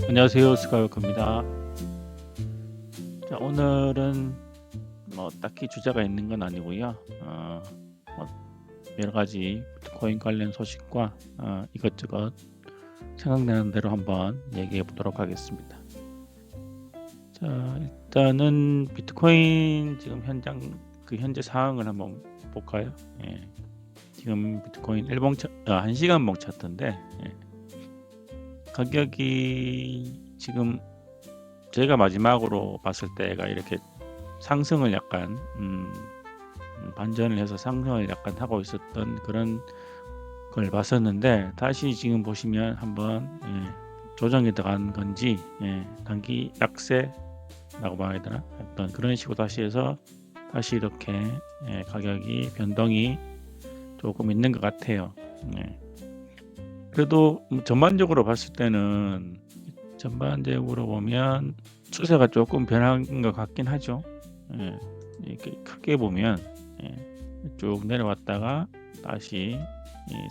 안녕하세요. 스카이워커입니다. 자, 오늘은 딱히 주제가 있는 건 아니고요. 뭐 여러 가지 비트코인 관련 소식과 이것저것 생각나는 대로 한번 얘기해 보도록 하겠습니다. 자, 일단은 비트코인 지금 현재 상황을 한번 볼까요? 예, 지금 비트코인 1시간 봉 차트인데, 가격이 지금 제가 마지막으로 봤을 때가 이렇게 상승을 약간 반전을 해서 상승을 약간 하고 있었던 그런 걸 봤었는데, 다시 지금 보시면 한번 조정이 들어간 건지 단기 약세라고 봐야 되나, 어떤 그런 식으로 다시 해서 다시 이렇게 가격이 변동이 조금 있는 것 같아요. 그래도 전반적으로 봤을 때는, 전반적으로 보면 추세가 조금 변한 것 같긴 하죠. 이렇게 크게 보면 쭉 내려왔다가 다시 이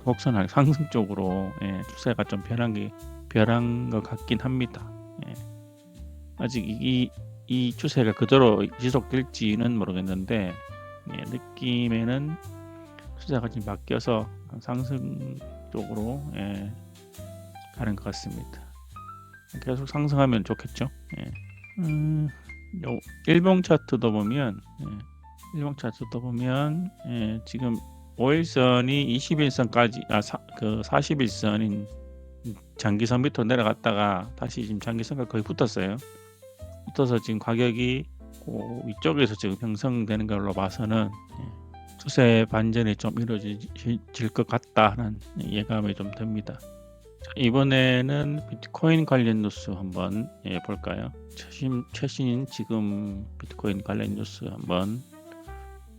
곡선할 상승 쪽으로 추세가 좀 변한 것 같긴 합니다. 아직 이 추세가 그대로 지속될지는 모르겠는데, 느낌에는 추세가 지금 바뀌어서 상승 쪽으로 가는 것 같습니다. 계속 상승하면 좋겠죠. 일봉 차트도 보면, 지금 5일선이 21선까지, 40일선인 장기선 밑으로 내려갔다가 다시 지금 장기선과 거의 붙었어요. 붙어서 지금 가격이 위쪽에서 지금 형성되는 걸로 봐서는 추세 반전이 좀 이루어질 것 같다는 예감이 좀 듭니다. 자, 이번에는 비트코인 관련 뉴스 한번 볼까요? 최신 지금 비트코인 관련 뉴스 한번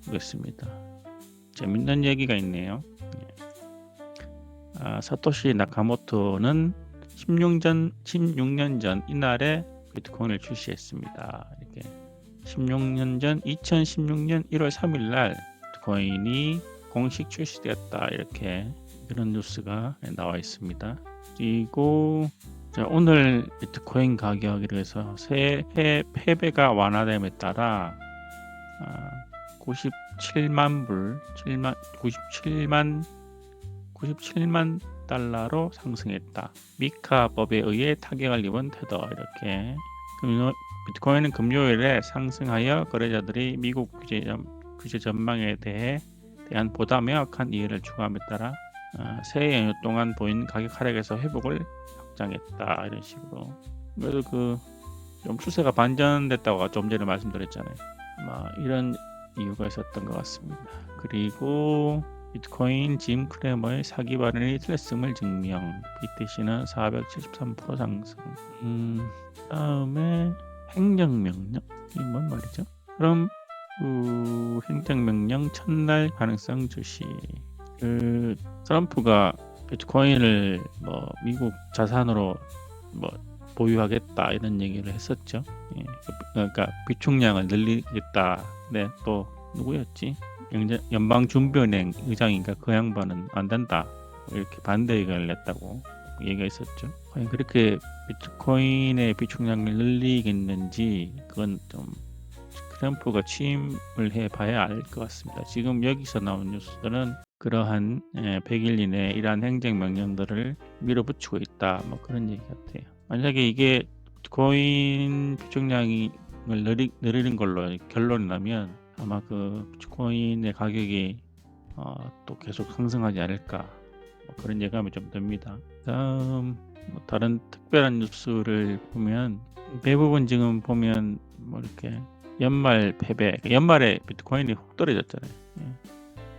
보겠습니다. 재밌는 얘기가 있네요. 사토시 나카모토는 16년 전 이날에 비트코인을 출시했습니다. 이렇게 16년 전 2016년 1월 3일 날 비트코인이 공식 출시되었다, 이렇게 그런 뉴스가 나와 있습니다. 그리고 오늘 비트코인 가격에 대해서 패배가 완화됨에 따라 97만 달러로 상승했다. 미카법에 의해 타격을 입은 테더, 이렇게. 비트코인은 금요일에 상승하여 거래자들이 미국 규제 전망에 대한 보다 명확한 이해를 추구함에 따라 새해 연휴 동안 보인 가격 하락에서 회복을 확장했다, 이런 식으로. 그래도 좀 추세가 반전됐다고 좀 전에 말씀드렸잖아요. 이런 이유가 있었던 것 같습니다. 그리고 비트코인 짐 크레머의 사기 발언이 틀렸음을 증명. BTC는 473% 상승. 다음에 행정명령. 이게 뭔 말이죠? 그럼 행정명령 첫날 가능성 주시. 트럼프가 비트코인을 미국 자산으로 보유하겠다, 이런 얘기를 했었죠. 그러니까 비축량을 늘리겠다. 네, 또 누구였지? 연방준비은행 의장인가, 그 양반은 안 된다, 이렇게 반대 의견을 냈다고 얘기가 있었죠. 과연 그렇게 비트코인의 비축량을 늘리겠는지, 그건 좀 트럼프가 취임을 해봐야 알 것 같습니다. 지금 여기서 나온 뉴스들은 그러한 100일 이내에 이러한 행정명령들을 밀어붙이고 있다, 그런 얘기 같아요. 만약에 이게 비트코인 비축량을 늘리는 걸로 결론이 나면, 아마 그 비트코인의 가격이 또 계속 상승하지 않을까, 그런 예감이 좀 듭니다. 다음 다른 특별한 뉴스를 보면, 대부분 지금 보면 이렇게 연말 패배, 연말에 비트코인이 훅 떨어졌잖아요.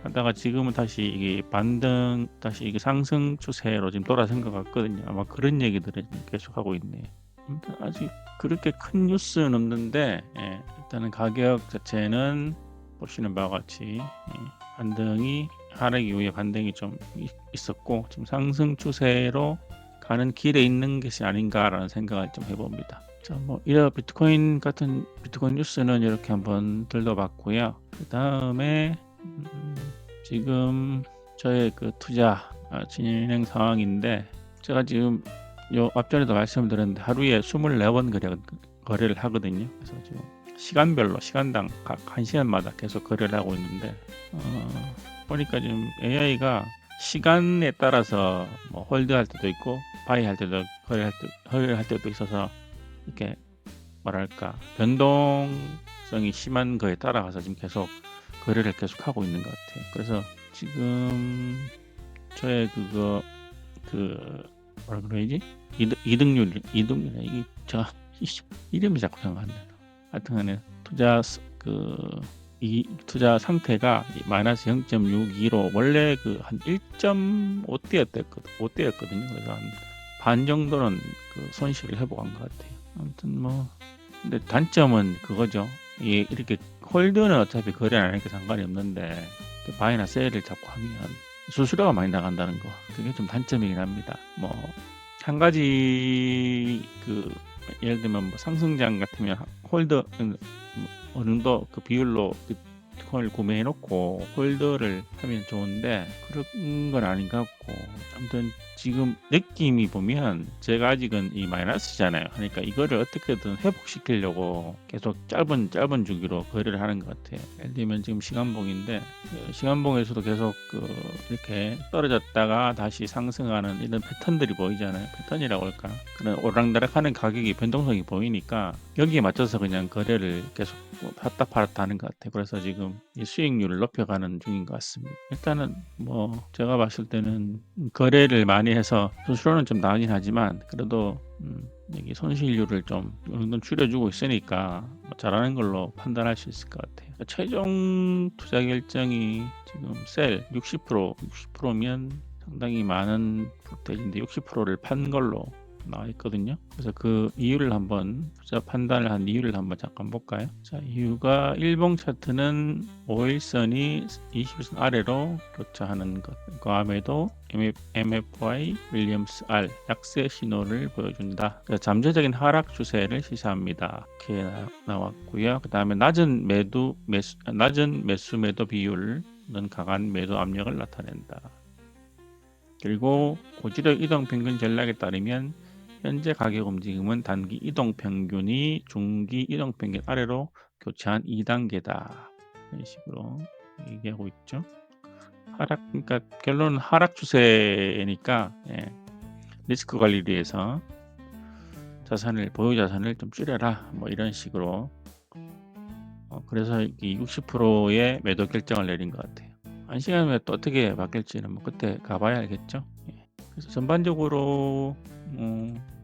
하다가 지금은 다시 이게 반등, 다시 이게 상승 추세로 지금 돌아선 것 같거든요. 아마 그런 얘기들을 계속 하고 있네요. 아직 그렇게 큰 뉴스는 없는데, 일단은 가격 자체는 보시는 바와 같이 반등이, 하락 이후에 반등이 좀 있었고, 지금 상승 추세로 가는 길에 있는 것이 아닌가라는 생각을 좀 해봅니다. 자, 이런 비트코인 뉴스는 이렇게 한번 들러봤고요. 그 다음에 지금 저의 투자 진행 상황인데, 제가 지금 요 앞전에도 말씀드렸는데 하루에 24번 거래를 하거든요. 그래서 지금 시간별로 시간당 각 1시간마다 계속 거래를 하고 있는데 보니까 지금 AI가 시간에 따라서 뭐 홀드할 때도 있고 바이할 때도 거래할 때도 있어서 이렇게 뭐랄까 변동성이 심한 거에 따라가서 지금 계속 거래를 계속 하고 있는 것 같아요. 그래서 지금 저의 그 뭐라 그래야지 이득률 이게 제가 이름이 자꾸 생각 안 나요. 하여튼간에 투자 상태가 마이너스 0.62로 원래 그 한 1.5대였거든요. 그래서 한 반 정도는 그 손실을 회복한 것 같아요. 아무튼 뭐 근데 단점은 그거죠. 이렇게 홀드는 어차피 거래 안 하니까 상관이 없는데 바이나 셀을 자꾸 하면 수수료가 많이 나간다는 거, 그게 좀 단점이긴 합니다. 뭐 한 가지 예를 들면 뭐 상승장 같으면 홀더 어느 정도 그 비율로 비트코인을 구매해 놓고 홀더를 하면 좋은데 그런 건 아닌 것 같고, 아무튼 지금 느낌이 보면 제가 아직은 이 마이너스잖아요. 그러니까 이거를 어떻게든 회복시키려고 계속 짧은 주기로 거래를 하는 것 같아요. 예를 들면 지금 시간봉인데 시간봉에서도 계속 이렇게 떨어졌다가 다시 상승하는 이런 패턴들이 보이잖아요. 패턴이라고 할까? 그런 오락가락하는 가격이 변동성이 보이니까 여기에 맞춰서 그냥 거래를 계속 샀다 팔았다 하는 것 같아요. 그래서 지금 이 수익률을 높여가는 중인 것 같습니다. 일단은 뭐 제가 봤을 때는 거래를 많이 해서 수수료는 좀 나긴 하지만 그래도 여기 손실률을 좀 어느 정도 줄여주고 있으니까 뭐 잘하는 걸로 판단할 수 있을 것 같아요. 최종 투자 결정이 지금 셀 60%면 상당히 많은 포트인데 60%를 판 걸로 나와 있거든요. 그래서 그 이유를 한번 투자 판단을 한 이유를 한번 잠깐 볼까요? 자, 이유가 일봉 차트는 5일선이 21선 아래로 교차하는 것, 그다음에도 MFY 윌리엄스 R 약세 신호를 보여준다. 잠재적인 하락 추세를 시사합니다. 이렇게 나왔고요. 그 다음에 낮은 매수 매도 비율은 강한 매도 압력을 나타낸다. 그리고 고지력 이동 평균 전략에 따르면 현재 가격 움직임은 단기 이동 평균이 중기 이동 평균 아래로 교차한 2단계다. 이런 식으로 얘기하고 있죠. 그러니까 결론은 하락 추세니까 리스크 관리를 위해서 보유 자산을 좀 줄여라. 뭐 이런 식으로. 그래서 이 60%의 매도 결정을 내린 것 같아요. 1시간 후에 또 어떻게 바뀔지는 뭐 그때 가봐야 알겠죠. 그래서 전반적으로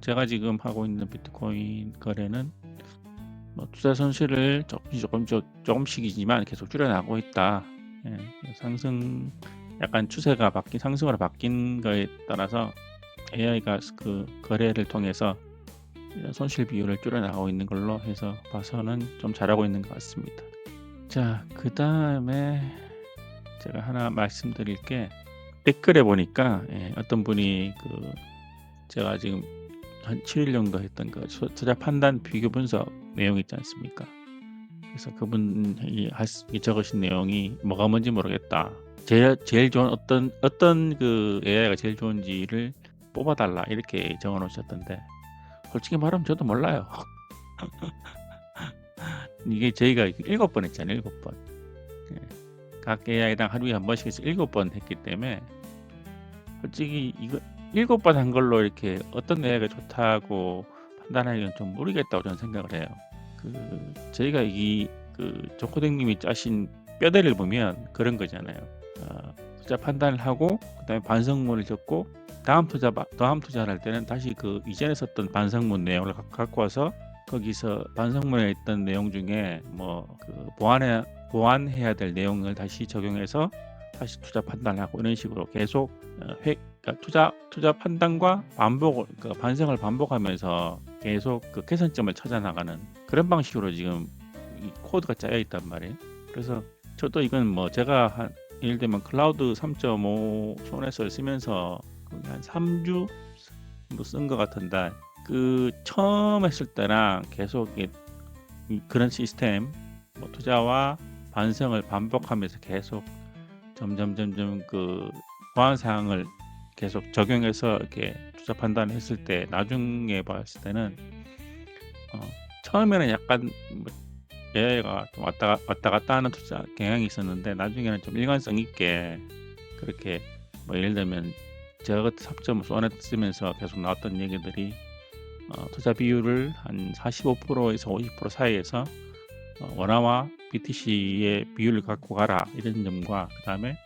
제가 지금 하고 있는 비트코인 거래는 뭐 투자 손실을 조금씩이지만 계속 줄여나가고 있다. 상승 약간 추세가 상승으로 바뀐 거에 따라서 AI가 그 거래를 통해서 손실 비율을 줄여나가고 있는 걸로 해서 봐서는 좀 잘하고 있는 것 같습니다. 자, 그 다음에 제가 하나 말씀드릴 게 댓글에 보니까 어떤 분이 제가 지금 한 7일 정도 했던 투자 판단 비교 분석 내용 있지 않습니까? 그래서 그분이 적으신 내용이 뭐가 뭔지 모르겠다. 제일 좋은 어떤 AI가 제일 좋은지를 뽑아달라 이렇게 적어 놓으셨던데, 솔직히 말하면 저도 몰라요. 이게 저희가 7번 했잖아요. 7번. 각 AI당 하루에 한 번씩 해서 7번 했기 때문에 솔직히 이거 7번 한 걸로 이렇게 어떤 AI가 좋다고 판단하기는 좀 모르겠다고 저는 생각을 해요. 저희가 조코댕님이 짜신 뼈대를 보면 그런 거잖아요. 투자 판단을 하고 그다음에 반성문을 적고 다음 투자를 할 때는 다시 이전에 썼던 반성문 내용을 갖고 와서 거기서 반성문에 있던 내용 중에 보완해야 될 내용을 다시 적용해서 다시 투자 판단을 하고 이런 식으로 계속 그러니까 투자 판단과 반성을 반복하면서 계속 개선점을 찾아 나가는 그런 방식으로 지금 이 코드가 짜여 있단 말이에요. 그래서 저도 이건 제가 예를 들면 클라우드 3.5 손에서 쓰면서 한 3주 정도 쓴 것 같은데 처음 했을 때랑 계속 그런 시스템 투자와 반성을 반복하면서 계속 점점 보안 사항을 계속 적용해서 이렇게 투자 판단을 했을 때 나중에 봤을 때는 어 처음에는 약간 뭐 AI가 좀 왔다 갔다 하는 투자 경향이 있었는데 나중에는 좀 일관성 있게 그렇게 뭐 예를 들면 제가 그때 3.5 원에 쓰면서 계속 나왔던 얘기들이 투자 비율을 한 45% 에서 50% 사이에서 원화와 BTC의 비율을 갖고 가라 이런 점과 그다음에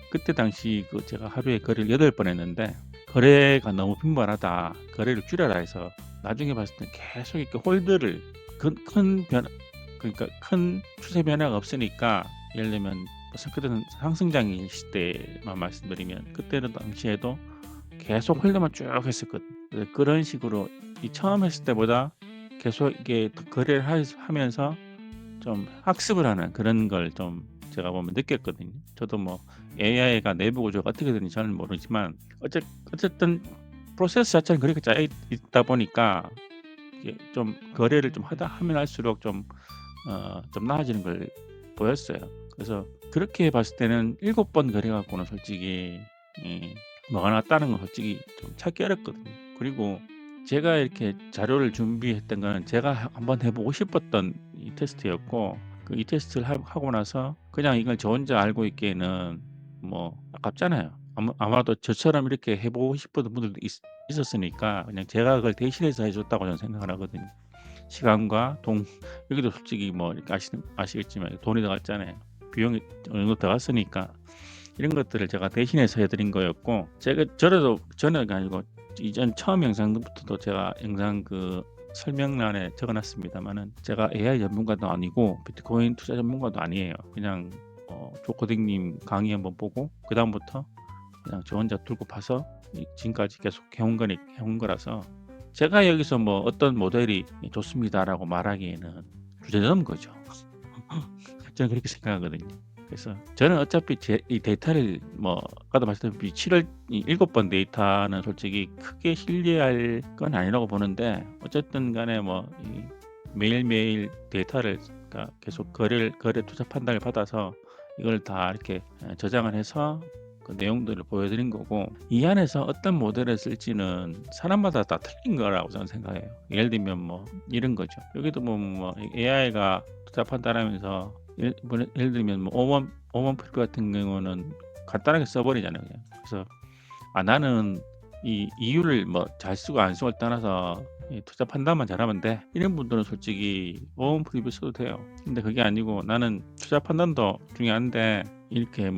그때 당시 그 제가 하루에 거래를 8번 했는데 거래가 너무 빈번하다. 거래를 줄여라 해서 나중에 봤을 때 계속 이렇게 홀드를 큰 변화 그러니까 큰 추세 변화가 없으니까 예를 들면 그때는 상승장일 때만 말씀드리면 그때는 당시에도 계속 홀드만 쭉 했었거든요. 그런 식으로 이 처음 했을 때보다 계속 이게 거래를 하면서 좀 학습을 하는 그런 걸 좀 제가 보면 느꼈거든요. 저도 뭐 AI가 내부 구조가 어떻게 되는지 잘 모르지만 어쨌든 프로세스 자체는 그렇게 짜여 있다 보니까 이게 좀 거래를 좀 하면 할수록 좀 나아지는 걸 보였어요. 그래서 그렇게 봤을 때는 7번 거래 갖고는 솔직히 뭐가 나왔다는 건 솔직히 좀 찾기 어렵거든요. 그리고 제가 이렇게 자료를 준비했던 거는 제가 한번 해 보고 싶었던 이 테스트였고 이 테스트를 하고 나서 그냥 이걸 저 혼자 알고 있기에는 뭐 아깝잖아요. 아마도 저처럼 이렇게 해 보고 싶었던 분들도 있었으니까 그냥 제가 그걸 대신해서 해 줬다고 저는 생각을 하거든요. 시간과 돈 여기도 솔직히 뭐 이렇게 아시겠지만 돈이 들어갔잖아요. 비용이 어느 정도 들어갔으니까 이런 것들을 제가 대신해서 해 드린 거였고 저는 아니고 이전 처음 영상부터도 제가 영상 그 설명란에 적어 놨습니다마는 제가 AI 전문가도 아니고 비트코인 투자 전문가도 아니에요. 그냥 조코딩 님 강의 한번 보고 그다음부터 그냥 저 혼자 들고 파서 지금까지 계속 해온 거라서 제가 여기서 뭐 어떤 모델이 좋습니다라고 말하기에는 주저넘은 거죠. 저는 그렇게 생각하거든요. 그래서 저는 어차피 이 데이터를 뭐 아까도 말씀드렸듯이 7월 7번 데이터는 솔직히 크게 신뢰할 건 아니라고 보는데 어쨌든 간에 뭐 매일매일 데이터를 그러니까 계속 거래 투자 판단을 받아서 이걸 다 이렇게 저장을 해서 그 내용들을 보여드린 거고 이 안에서 어떤 모델을 쓸지는 사람마다 다 틀린 거라고 저는 생각해요. 예를 들면 뭐 이런 거죠. 여기도 뭐 AI가 투자 판단하면서 예를 들면 뭐 오먼 프리뷰 같은 경우는 간단하게 써버리잖아요. 그냥. 그래서 나는 이 이유를 뭐 잘 쓰고 안 쓰고를 떠나서 투자 판단만 잘하면 돼. 이런 분들은 솔직히 오먼 프리뷰 써도 돼요. 근데 그게 아니고 나는 투자 판단도 중요한데 이렇게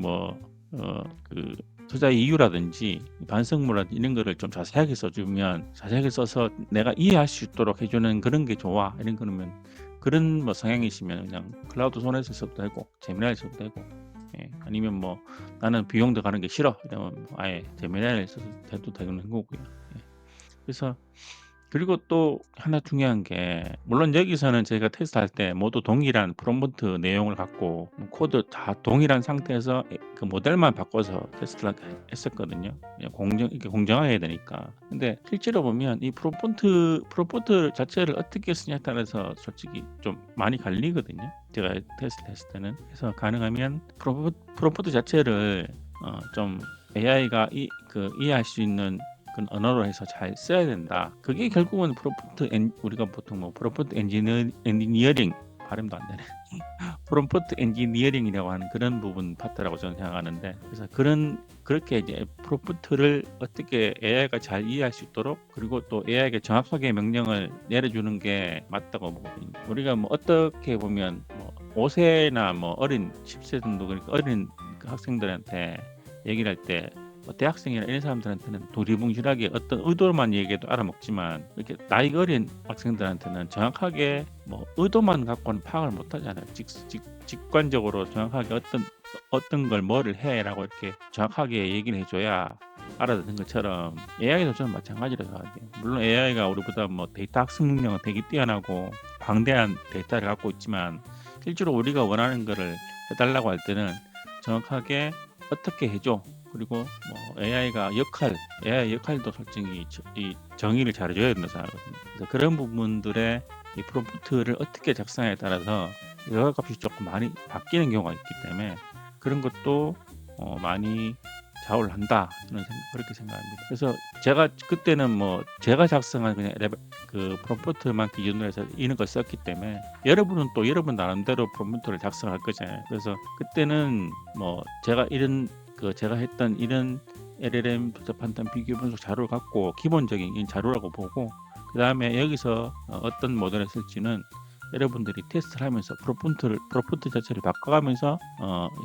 그 투자 이유라든지 반성문이라든지 이런 거를 좀 자세하게 써주면 자세하게 써서 내가 이해할 수 있도록 해주는 그런 게 좋아. 이런 거면 그런 뭐 성향이시면 그냥 클라우드 손에서 써도 되고 제미나이 써도 되고 아니면 뭐 나는 비용도 가는 게 싫어 이러면 뭐 아예 제미나이를 써도 되는 거고요. 그래서 그리고 또 하나 중요한 게 물론 여기서는 저희가 테스트할 때 모두 동일한 프롬프트 내용을 갖고 코드 다 동일한 상태에서 그 모델만 바꿔서 테스트를 했었거든요. 이렇게 공정하게 해야 되니까. 근데 실제로 보면 이 프롬프트 자체를 어떻게 쓰냐에 따라서 솔직히 좀 많이 갈리거든요. 제가 테스트 했을 때는. 그래서 가능하면 프롬프트 자체를 좀 AI가 이해할 수 있는 그런 언어로 해서 잘 써야 된다. 그게 결국은 우리가 보통 뭐 프롬프트 엔지니어링 발음도 안 되네. 프롬프트 엔지니어링이라고 하는 그런 부분 파트라고 저는 생각하는데 그래서 그렇게 이제 프롬프트를 어떻게 AI가 잘 이해할 수 있도록 그리고 또 AI에게 정확하게 명령을 내려주는 게 맞다고 보거든요. 우리가 뭐 어떻게 보면 뭐 5세나 뭐 어린 10세 정도 그러니까 어린 학생들한테 얘기를 할때 대학생이나 이런 사람들한테는 두리뭉실하게 어떤 의도만 얘기해도 알아먹지만 이렇게 나이가 어린 학생들한테는 정확하게 뭐 의도만 갖고는 파악을 못하잖아요. 직관적으로 정확하게 어떤 걸 뭐를 해라고 이렇게 정확하게 얘기를 해줘야 알아듣는 것처럼 AI도 저는 마찬가지로 생각해요. 물론 AI가 우리보다 뭐 데이터 학습 능력은 되게 뛰어나고 방대한 데이터를 갖고 있지만 실제로 우리가 원하는 거를 해달라고 할 때는 정확하게 어떻게 해줘 그리고 뭐 AI 역할도 솔직히 이 정의를 잘해줘야 된다고 생각하거든요. 그래서 그런 부분들의 이 프롬프트를 어떻게 작성에 따라서 결과값이 조금 많이 바뀌는 경우가 있기 때문에 그런 것도 많이 좌우를 한다. 저는 그렇게 생각합니다. 그래서 제가 그때는 뭐 제가 작성한 그냥 그 프롬프트만 기준으로 해서 이런 걸 썼기 때문에 여러분은 또 여러분 나름대로 프롬프트를 작성할 거잖아요. 그래서 그때는 뭐 제가 제가 했던 이런 LLM 투자 판단 비교 분석 자료를 갖고 기본적인 자료라고 보고, 그 다음에 여기서 어떤 모델을 쓸지는 여러분들이 테스트를 하면서 프롬프트 자체를 바꿔가면서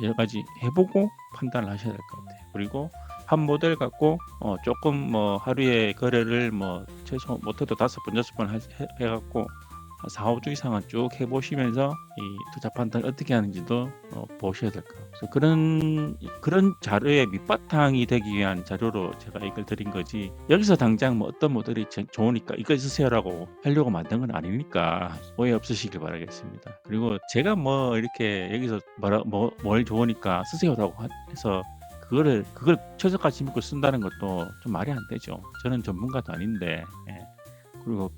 여러 가지 해보고 판단을 하셔야 될 것 같아요. 그리고 한 모델 갖고 조금 뭐 하루에 거래를 뭐 최소 못해도 5번 6번 해갖고 4, 5주 이상은 쭉 해보시면서 이 투자 판단을 어떻게 하는지도 보셔야 될 것 같아요. 그래서 그런 자료의 밑바탕이 되기 위한 자료로 제가 이걸 드린 거지, 여기서 당장 뭐 어떤 모델이 좋으니까 이거 쓰세요라고 하려고 만든 건 아니니까 오해 없으시길 바라겠습니다. 그리고 제가 뭐 이렇게 여기서 뭘 좋으니까 쓰세요라고 해서 그걸 최저가치 믿고 쓴다는 것도 좀 말이 안 되죠. 저는 전문가도 아닌데. 예. 그리고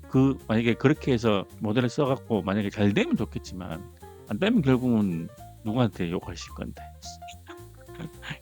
만약에 그렇게 해서 모델을 써갖고 만약에 잘 되면 좋겠지만 안 되면 결국은 누구한테 욕하실 건데.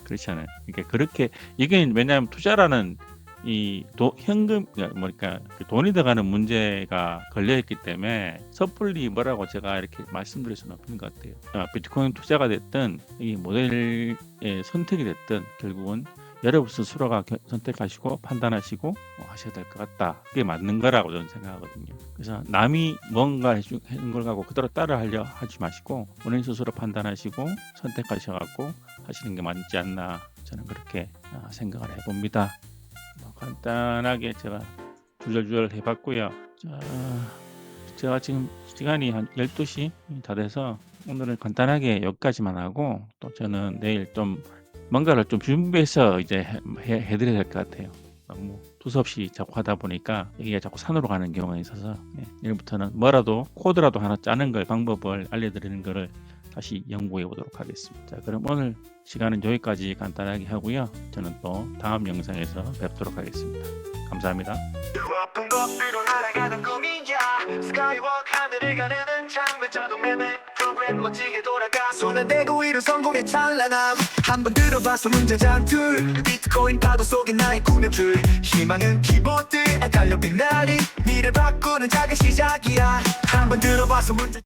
그렇잖아요. 그렇게 이게 왜냐하면 투자라는 이 현금 그러니까 돈이 들어가는 문제가 걸려있기 때문에 섣불리 뭐라고 제가 이렇게 말씀드릴 수는 없는 것 같아요. 비트코인 투자가 됐든 이 모델의 선택이 됐든 결국은 여러분 스스로가 선택하시고 판단하시고 하셔야 될 것 같다. 그게 맞는 거라고 저는 생각하거든요. 그래서 남이 뭔가 해준 걸 갖고 그대로 따라 하려 하지 마시고 본인 스스로 판단하시고 선택하셔갖고 하시는 게 맞지 않나, 저는 그렇게 생각을 해봅니다. 간단하게 제가 주절주절 해봤고요. 제가 지금 시간이 한 12시 다 돼서 오늘은 간단하게 여기까지만 하고, 또 저는 내일 좀 뭔가를 좀 준비해서 이제 해드려야 될 것 같아요. 너무 두서없이 자꾸 하다 보니까 이게 자꾸 산으로 가는 경우가 있어서 내일부터는 뭐라도 코드라도 하나 짜는 방법을 알려드리는 거를 다시 연구해 보도록 하겠습니다. 자, 그럼 오늘 시간은 여기까지 간단하게 하고요. 저는 또 다음 영상에서 뵙도록 하겠습니다. 감사합니다. 스카이워크 하늘을 가르는 창문 자동 매매 프로그램 멋지게 돌아가 손을 대고 이룬 성공의 찬란함 한번 들어봐서 문제장 둘 비트코인 파도 속에 나의 구명줄 희망은 키보드에 달려 빛나리 미래 바꾸는 작은 시작이야 한번 들어봐서 문제